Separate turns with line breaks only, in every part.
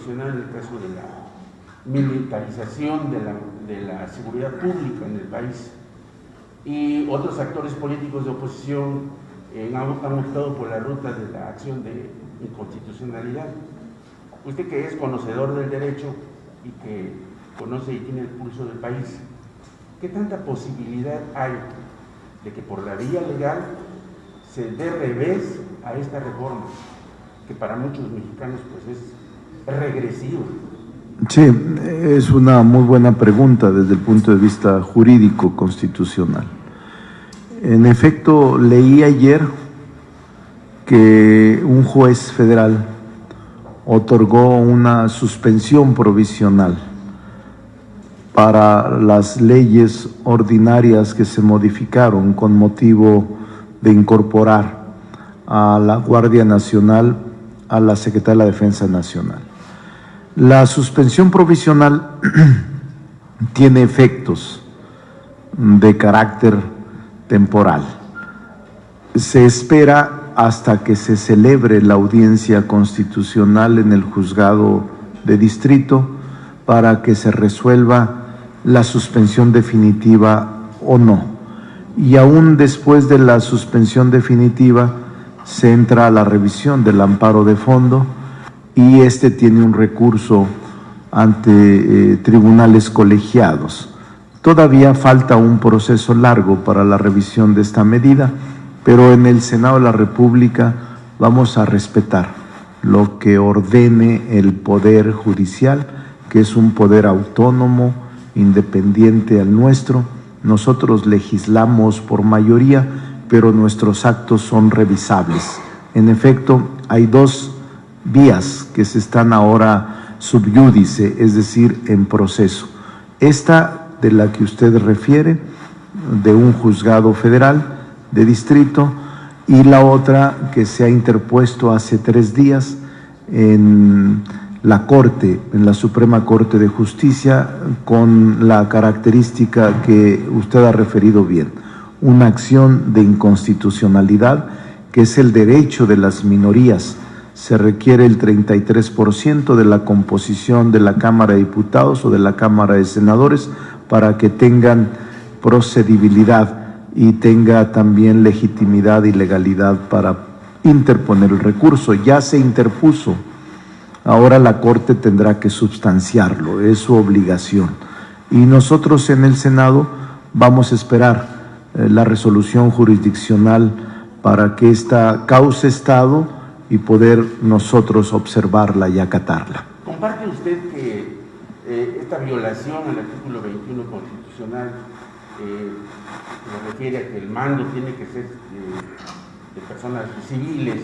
en el caso de la militarización de la seguridad pública en el país, y otros actores políticos de oposición han optado por la ruta de la acción de inconstitucionalidad. Usted, que es conocedor del derecho y que conoce y tiene el pulso del país, ¿qué tanta posibilidad hay de que por la vía legal se dé revés a esta reforma, que para muchos mexicanos pues es regresiva?
Sí, es una muy buena pregunta desde el punto de vista jurídico constitucional. En efecto, leí ayer que un juez federal otorgó una suspensión provisional para las leyes ordinarias que se modificaron con motivo de incorporar a la Guardia Nacional a la Secretaría de la Defensa Nacional. La suspensión provisional tiene efectos de carácter temporal. Se espera hasta que se celebre la audiencia constitucional en el juzgado de distrito para que se resuelva la suspensión definitiva o no. Y aún después de la suspensión definitiva se entra a la revisión del amparo de fondo y este tiene un recurso ante tribunales colegiados. Todavía falta un proceso largo para la revisión de esta medida, pero en el Senado de la República vamos a respetar lo que ordene el Poder Judicial, que es un poder autónomo, independiente al nuestro. Nosotros legislamos por mayoría, pero nuestros actos son revisables. En efecto, hay dos vías que se están ahora sub iudice, es decir, en proceso. Esta de la que usted refiere, de un juzgado federal de distrito, y la otra que se ha interpuesto hace 3 días en la Corte, en la Suprema Corte de Justicia, con la característica que usted ha referido bien, una acción de inconstitucionalidad, que es el derecho de las minorías. Se requiere el 33% de la composición de la Cámara de Diputados o de la Cámara de Senadores para que tengan procedibilidad y tenga también legitimidad y legalidad para interponer el recurso. Ya se interpuso, ahora la Corte tendrá que substanciarlo, es su obligación. Y nosotros en el Senado vamos a esperar la resolución jurisdiccional para que esta cause estado y poder nosotros observarla y acatarla.
¿Comparte usted que esta violación al artículo 21 constitucional se refiere a que el mando tiene que ser de personas civiles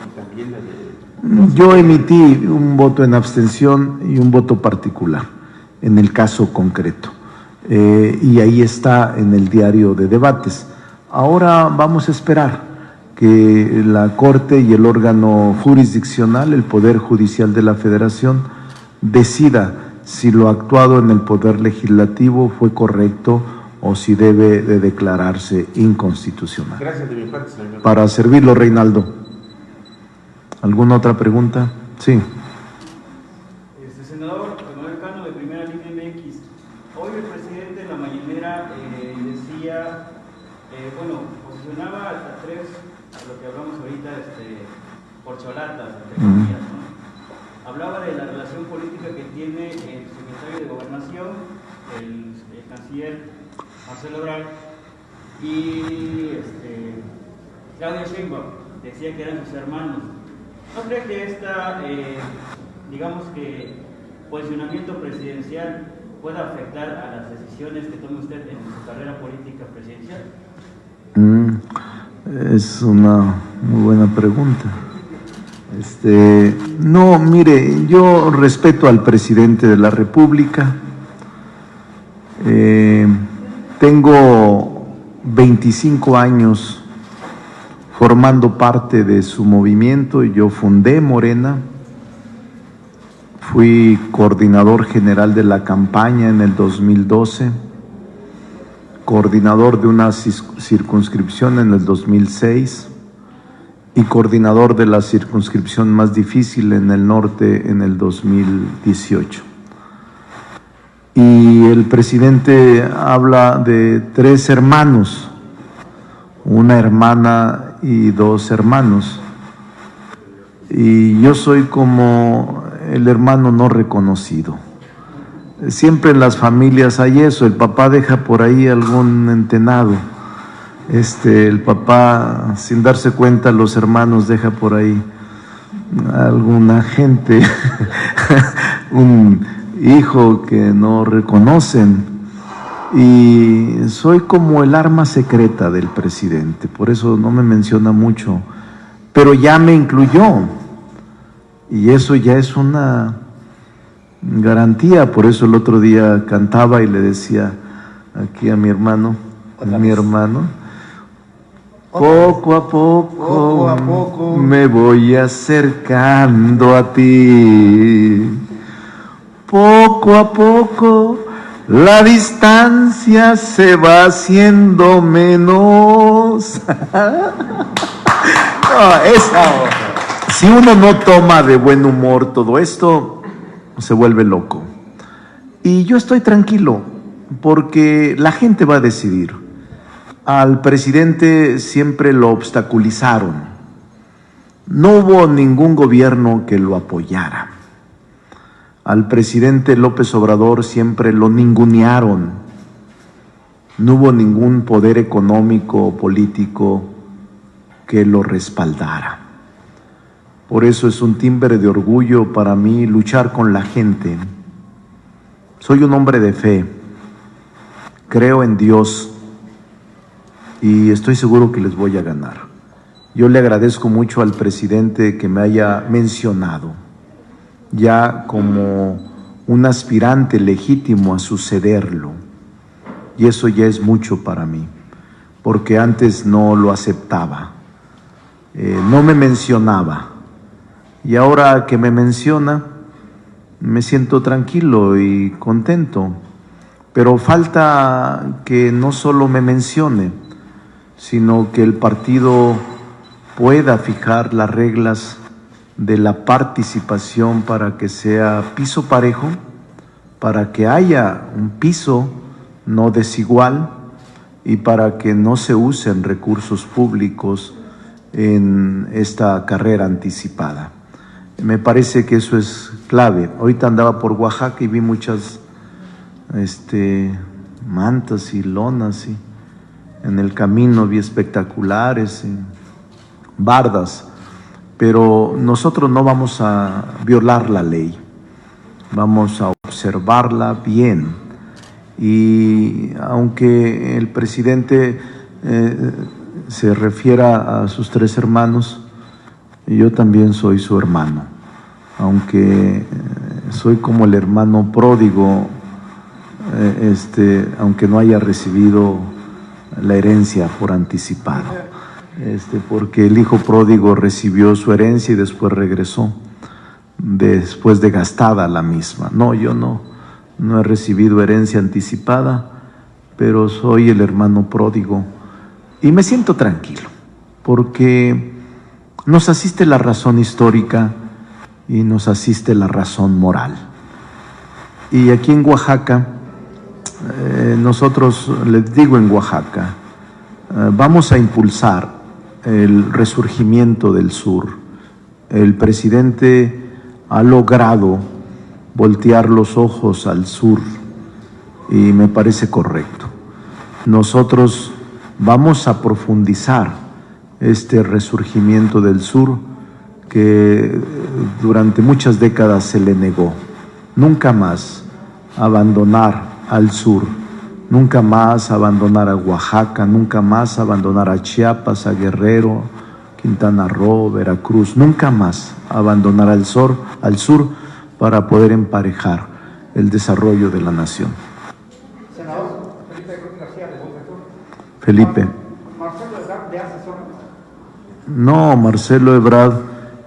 y también de...
Yo emití un voto en abstención y un voto particular en el caso concreto, y ahí está en el diario de debates. Ahora vamos a esperar que la Corte y el órgano jurisdiccional, el Poder Judicial de la Federación, decida si lo actuado en el Poder Legislativo fue correcto o si debe de declararse inconstitucional.
Gracias de mi parte, señor.
Para servirlo, Reinaldo. ¿Alguna otra pregunta? Sí.
Senador Manuel Cano, de Primera Línea MX. Hoy el presidente en la mañanera decía, posicionaba a 3, a lo que hablamos ahorita, corcholatas, entre comillas, ¿no? Hablaba de la relación política que tiene el secretario de Gobernación, el canciller Marcelo Ebrard, y Claudia Sheinbaum, decía que eran sus hermanos. ¿No cree que esta, posicionamiento presidencial pueda afectar a las decisiones que tome usted en su carrera política presidencial?
Es una muy buena pregunta. No, mire, yo respeto al presidente de la República. Tengo 25 años formando parte de su movimiento. Yo fundé Morena, fui coordinador general de la campaña en el 2012, coordinador de una circunscripción en el 2006 y coordinador de la circunscripción más difícil en el norte en el 2018. Y el presidente habla de 3 hermanos, una hermana y 2 hermanos. Y yo soy como el hermano no reconocido. Siempre en las familias hay eso, el papá deja por ahí algún entenado. El papá, sin darse cuenta, los hermanos deja por ahí alguna gente, un hijo que no reconocen. Y soy como el arma secreta del presidente, por eso no me menciona mucho, pero ya me incluyó. Y eso ya es una garantía, por eso el otro día cantaba y le decía aquí a mi hermano, poco a poco me voy acercando a ti, poco a poco la distancia se va haciendo menos. Si uno no toma de buen humor todo esto, se vuelve loco. Y yo estoy tranquilo, porque la gente va a decidir. Al presidente siempre lo obstaculizaron. No hubo ningún gobierno que lo apoyara. Al presidente López Obrador siempre lo ningunearon. No hubo ningún poder económico o político que lo respaldara. Por eso es un timbre de orgullo para mí luchar con la gente. Soy un hombre de fe, creo en Dios y estoy seguro que les voy a ganar. Yo le agradezco mucho al presidente que me haya mencionado ya como un aspirante legítimo a sucederlo, y eso ya es mucho para mí, porque antes no lo aceptaba, no me mencionaba. Y ahora que me menciona, me siento tranquilo y contento. Pero falta que no solo me mencione, sino que el partido pueda fijar las reglas de la participación para que sea piso parejo, para que haya un piso no desigual y para que no se usen recursos públicos en esta carrera anticipada. Me parece que eso es clave. Ahorita andaba por Oaxaca y vi muchas mantas y lonas, y en el camino vi espectaculares, bardas, pero nosotros no vamos a violar la ley, vamos a observarla bien. Y aunque el presidente se refiera a sus 3 hermanos, yo también soy su hermano, aunque soy como el hermano pródigo, aunque no haya recibido la herencia por anticipado, porque el hijo pródigo recibió su herencia y después regresó, después de gastada la misma. No, yo no he recibido herencia anticipada, pero soy el hermano pródigo y me siento tranquilo, porque nos asiste la razón histórica y nos asiste la razón moral. Y aquí en Oaxaca, nosotros, les digo en Oaxaca, vamos a impulsar el resurgimiento del sur. El presidente ha logrado voltear los ojos al sur y me parece correcto. Nosotros vamos a profundizar este resurgimiento del sur que durante muchas décadas se le negó. Nunca más abandonar al sur, nunca más abandonar a Oaxaca, nunca más abandonar a Chiapas, a Guerrero, Quintana Roo, Veracruz, nunca más abandonar al sur para poder emparejar el desarrollo de la nación.
Senador Felipe García, de Buen
Felipe.
Marcelo Ebrard, de asesor.
No, Marcelo Ebrard,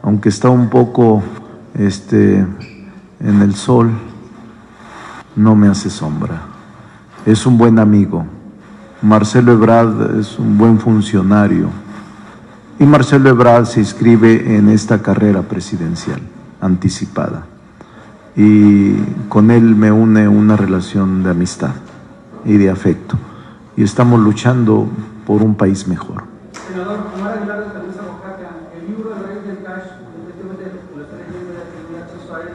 aunque está un poco en el sol, no me hace sombra. Es un buen amigo. Marcelo Ebrard es un buen funcionario y Marcelo Ebrard se inscribe en esta carrera presidencial anticipada. Y con él me une una relación de amistad y de afecto. Y estamos luchando por un país mejor.
Senador Omar Aguilar de Televisa Oaxaca, el libro de Reyes del Cash, evidentemente lo estaré leyendo de tener acceso a él.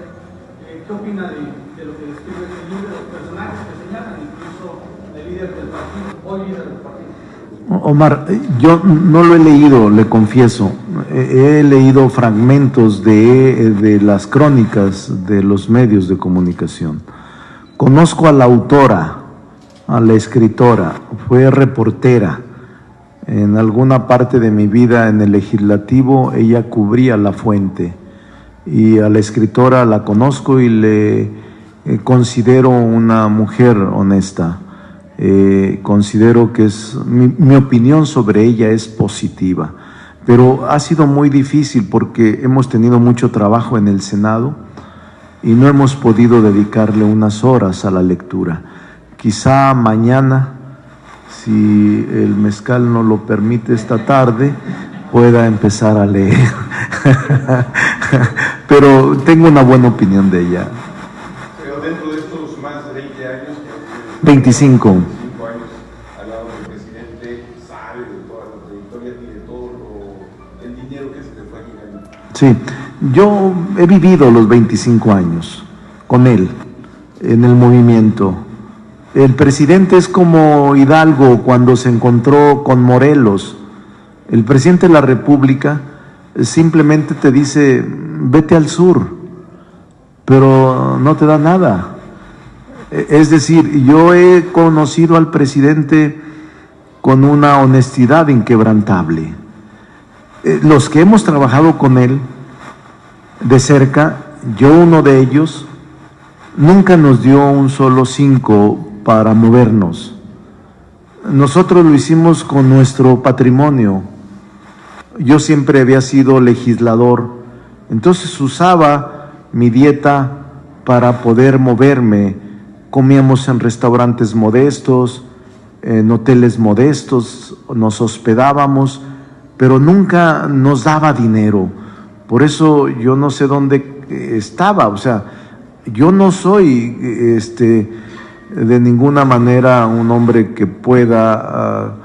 ¿Qué opina de lo que describe este libro, de los personajes que señalan, incluso el líder del partido, hoy líder del partido?
Omar, yo no lo he leído, le confieso. He leído fragmentos de las crónicas de los medios de comunicación. Conozco a la autora, a la escritora, fue reportera. En alguna parte de mi vida en el legislativo ella cubría La Fuente, y a la escritora la conozco y le considero una mujer honesta. Considero que mi opinión sobre ella es positiva, pero ha sido muy difícil porque hemos tenido mucho trabajo en el Senado y no hemos podido dedicarle unas horas a la lectura. Quizá mañana, si el mezcal no lo permite esta tarde, pueda empezar a leer. Pero tengo una buena opinión de ella.
Pero dentro de estos más de 20 años,
25
años al lado del presidente, sabe de toda la trayectoria y de todo el dinero que se le fue llegando.
Sí, yo he vivido los 25 años con él en el movimiento. El presidente es como Hidalgo cuando se encontró con Morelos. El presidente de la República simplemente te dice, vete al sur, pero no te da nada. Es decir, yo he conocido al presidente con una honestidad inquebrantable. Los que hemos trabajado con él de cerca, yo uno de ellos, nunca nos dio un solo 5 para movernos. Nosotros lo hicimos con nuestro patrimonio. Yo siempre había sido legislador, entonces usaba mi dieta para poder moverme. Comíamos en restaurantes modestos, en hoteles modestos, nos hospedábamos, pero nunca nos daba dinero. Por eso yo no sé dónde estaba, o sea, yo no soy de ninguna manera un hombre que pueda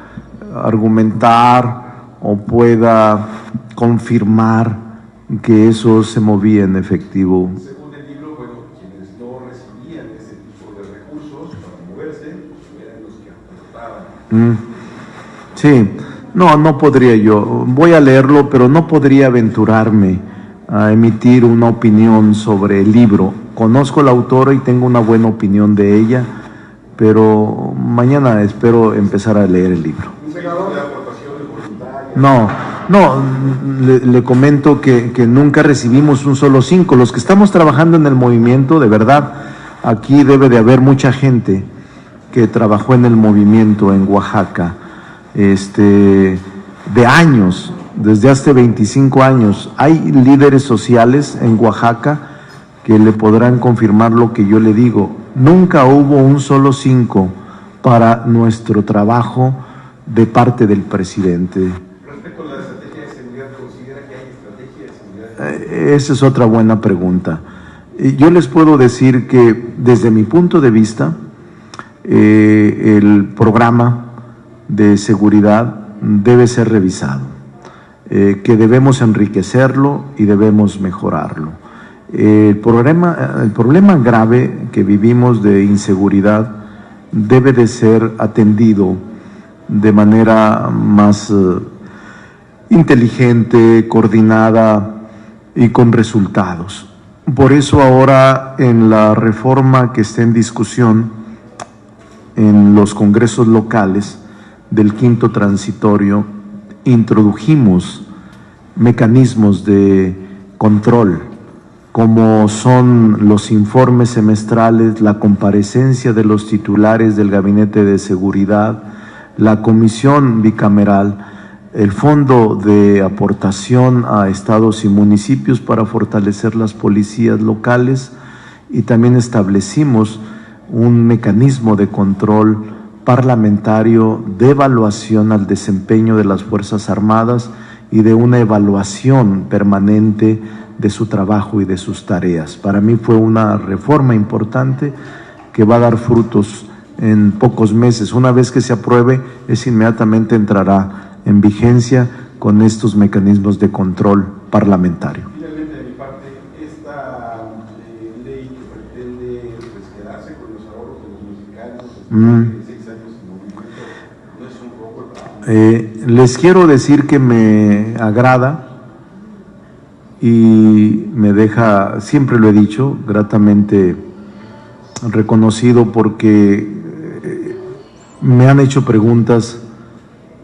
argumentar o pueda confirmar que eso se movía en efectivo.
Según el libro, bueno, quienes no recibían ese tipo de recursos para moverse, pues eran los que aportaban.
Sí, no podría yo. Voy a leerlo, pero no podría aventurarme a emitir una opinión sobre el libro. Conozco a la autora y tengo una buena opinión de ella, pero mañana espero empezar a leer el libro.
¿Un senador de aportaciones voluntarias?
No, le comento que nunca recibimos un solo 5. Los que estamos trabajando en el movimiento, de verdad, aquí debe de haber mucha gente que trabajó en el movimiento en Oaxaca, de años, desde hace 25 años. Hay líderes sociales en Oaxaca que le podrán confirmar lo que yo le digo. Nunca hubo un solo 5 para nuestro trabajo de parte del presidente.
Respecto a la estrategia de seguridad, ¿considera que hay estrategia de seguridad?
Esa es otra buena pregunta. Yo les puedo decir que desde mi punto de vista, el programa de seguridad debe ser revisado, que debemos enriquecerlo y debemos mejorarlo. El problema grave que vivimos de inseguridad debe de ser atendido de manera más inteligente, coordinada y con resultados. Por eso ahora en la reforma que está en discusión en los congresos locales del quinto transitorio, introdujimos mecanismos de control, como son los informes semestrales, la comparecencia de los titulares del Gabinete de Seguridad, la comisión bicameral, el fondo de aportación a estados y municipios para fortalecer las policías locales, y también establecimos un mecanismo de control parlamentario de evaluación al desempeño de las Fuerzas Armadas y de una evaluación permanente de su trabajo y de sus tareas. Para mí fue una reforma importante que va a dar frutos en pocos meses. Una vez que se apruebe, inmediatamente entrará en vigencia con estos mecanismos de control parlamentario.
Finalmente, de mi parte, esta ley que pretende quedarse con los ahorros de los mexicanos después de 6 años sin movimiento, ¿no es un robo?
Les quiero decir que me agrada y me deja, siempre lo he dicho, gratamente reconocido, porque me han hecho preguntas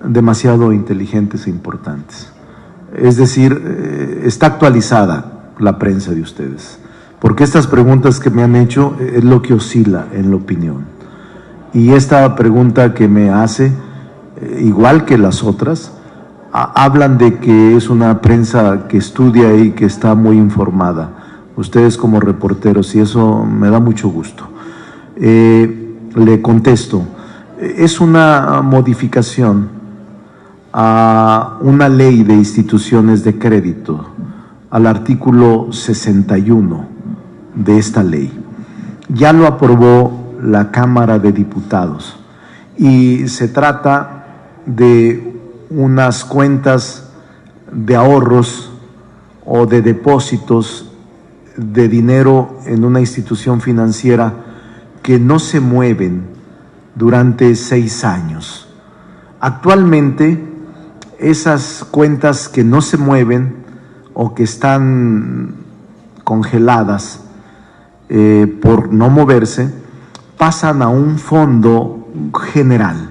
demasiado inteligentes e importantes. Es decir, está actualizada la prensa de ustedes, porque estas preguntas que me han hecho es lo que oscila en la opinión. Y esta pregunta que me hace, igual que las otras, hablan de que es una prensa que estudia y que está muy informada. Ustedes como reporteros, y eso me da mucho gusto. Le contesto, es una modificación a una ley de instituciones de crédito, al artículo 61 de esta ley. Ya lo aprobó la Cámara de Diputados y se trata de unas cuentas de ahorros o de depósitos de dinero en una institución financiera que no se mueven durante 6 años. Actualmente, esas cuentas que no se mueven o que están congeladas por no moverse, pasan a un fondo general,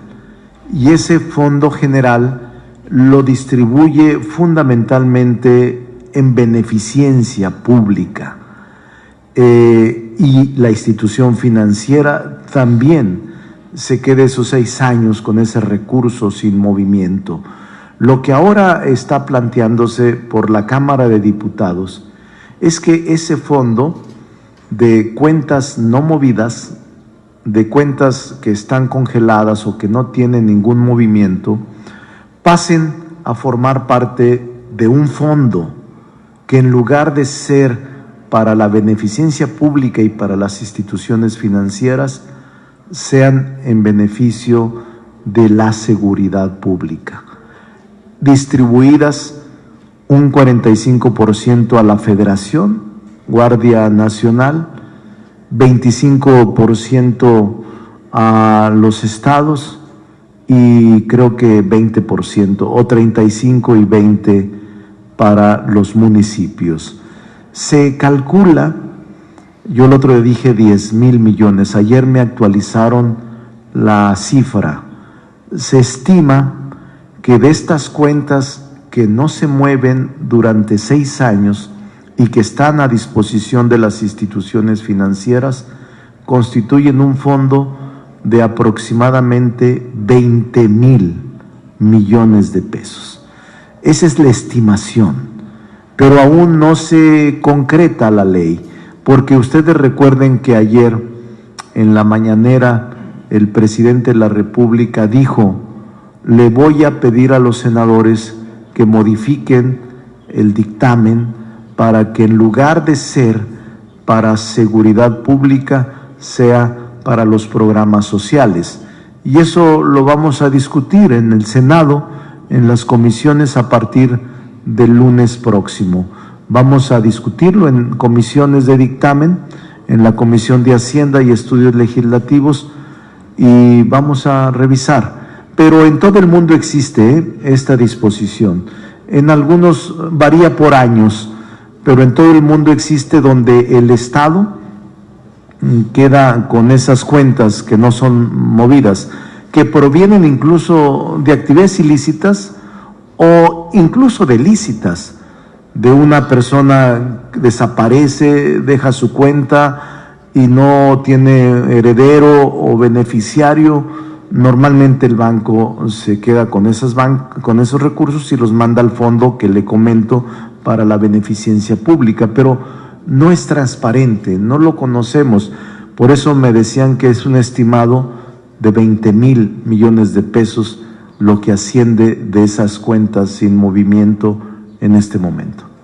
y ese fondo general lo distribuye fundamentalmente en beneficencia pública, y la institución financiera también se queda esos 6 años con ese recurso sin movimiento. Lo que ahora está planteándose por la Cámara de Diputados es que ese fondo de cuentas no movidas, de cuentas que están congeladas o que no tienen ningún movimiento, pasen a formar parte de un fondo que, en lugar de ser para la beneficencia pública y para las instituciones financieras, sean en beneficio de la seguridad pública, distribuidas un 45% a la Federación, Guardia Nacional, 25% a los estados y creo que 20% o 35 y 20 para los municipios. Se calcula, yo el otro día dije 10,000 millones, ayer me actualizaron la cifra. Se estima que de estas cuentas que no se mueven durante 6 años y que están a disposición de las instituciones financieras, constituyen un fondo de aproximadamente 20,000 millones de pesos. Esa es la estimación, pero aún no se concreta la ley, porque ustedes recuerden que ayer en la mañanera el presidente de la República dijo: le voy a pedir a los senadores que modifiquen el dictamen para que, en lugar de ser para seguridad pública, sea para los programas sociales. Y eso lo vamos a discutir en el Senado, en las comisiones, a partir del lunes próximo. Vamos a discutirlo en comisiones de dictamen, en la Comisión de Hacienda y Estudios Legislativos, y vamos a revisar. Pero en todo el mundo existe esta disposición. En algunos varía por años, pero en todo el mundo existe, donde el Estado queda con esas cuentas que no son movidas, que provienen incluso de actividades ilícitas o incluso de lícitas. De una persona que desaparece, deja su cuenta y no tiene heredero o beneficiario, normalmente el banco se queda con esos recursos y los manda al fondo que le comento para la beneficencia pública, pero no es transparente, no lo conocemos. Por eso me decían que es un estimado de 20,000 millones de pesos lo que asciende de esas cuentas sin movimiento en este momento.